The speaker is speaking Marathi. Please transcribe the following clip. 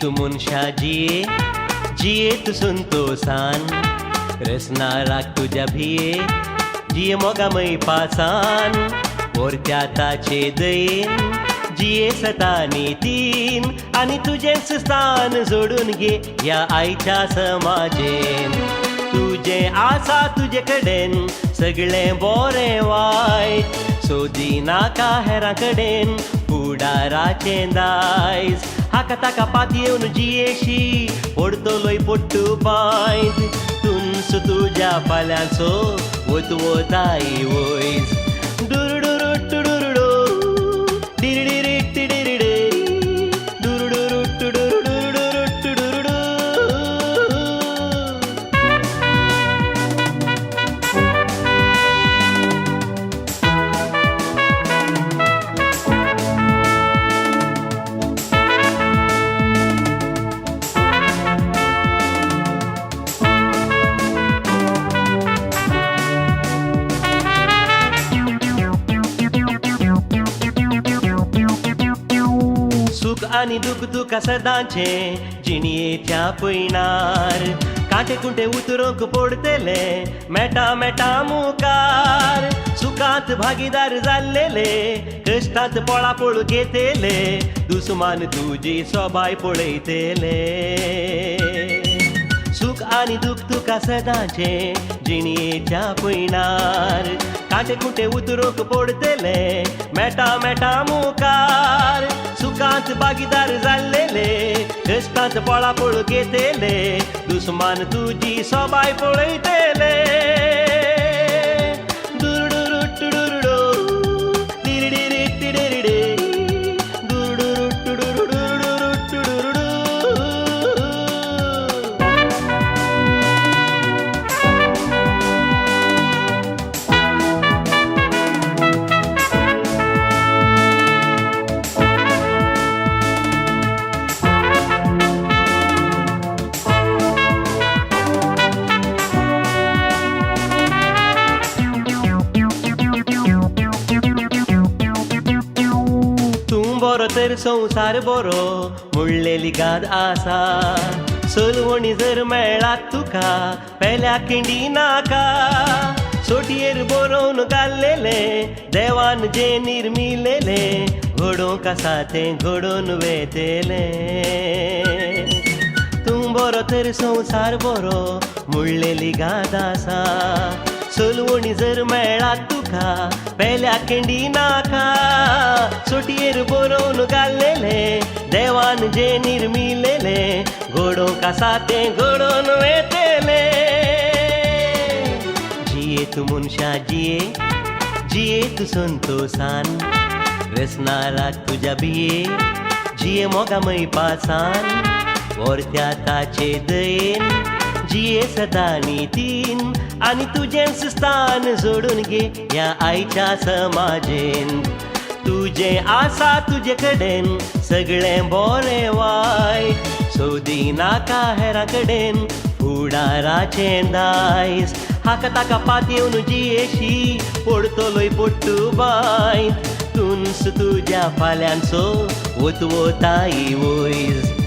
तू मनशा जिये जिये तू संतोषान रसना राग तुझ्या भिये जिये मोगामय पासान पोरत्या ताचे दयेन जिये सता नीतीन आणि तुझेच स्थान जोडून घे या आईच्या समाजेन तुझे आसा तुझे कडेन सगळे बोरे वाईट सोदी नाका हेरा कडेन फुडाराचे दायज हाका ताका पाती येवन जियेशी पडतलोय पोट्टू बायंत तुनस तुझ्या फाल्यांचो वतवताई वयज डुरुडुरु टुडुरुडो डिरिडिरि टिडिरिडे डुरुडुरु टुडुरुडुरुडु टुडुरुडु सुख आणि दुःख तुका सदांचे जिणयेच्या पयणार कांटे कुंटे उतरूंक पडटले मेटा मेटा मुखार सुखांत भागीदार जाल्लेले कश्टांत पळापळ घेतले दुस्मान तुजी सोबाय पळयतले सुख आणि दुःख तुका सदांचे जिणयेच्या पयणार कांटे कुंटे उतरूंक पडटले मेटा मेटा मुखार सुखांत भागीदार जाल्लेले कश्टांत पळापळ घेतले दुस्मान तुजी सोबाय पळयतले दुरुडुरु टुडुरुडो डिरिडिरि टिडिरिडे दुरुडुरु टुडुरुडुरुडु टुडुरुडु बरो तर संसार बरो मुळलेली गाद आसा सलवणी जर मेळ्ळात तुका पेल्या किंडी नाका सोटयेर बरोवन घाल्लेले देवान जे निर्मिलेले घडोवंक आसा तें घडोवन वेतेले तूं बरो तर संसार बरो मुळलेली गाद आसा सलवणी जर मेळ्ळात तुका पेल्या किंडी नाका सोटयेर बरोवन घाल्लेले देवान जे निर्मिलेले घडोवंक आसा तें घडोवन वेतेले जिये तू मनशा जिये जिये तू संतोषान रसना राग तुझ्या भिये जिये मोगामय पासान पोरत्या ताचे दयेन जिये सदा नीतीन आणि तुझेच स्थान जोडून घे या आईच्या समाजेन तुझे आसा तुझे कडेन सगळे बोरे वाईट सोदी नाका हेरा कडेन फुडाराचे दायज हाका ताका पात येवन जियेशी पडतलोय पोट्टू बायंत तुनस तुझ्या फाल्यांचो वतवताई वयज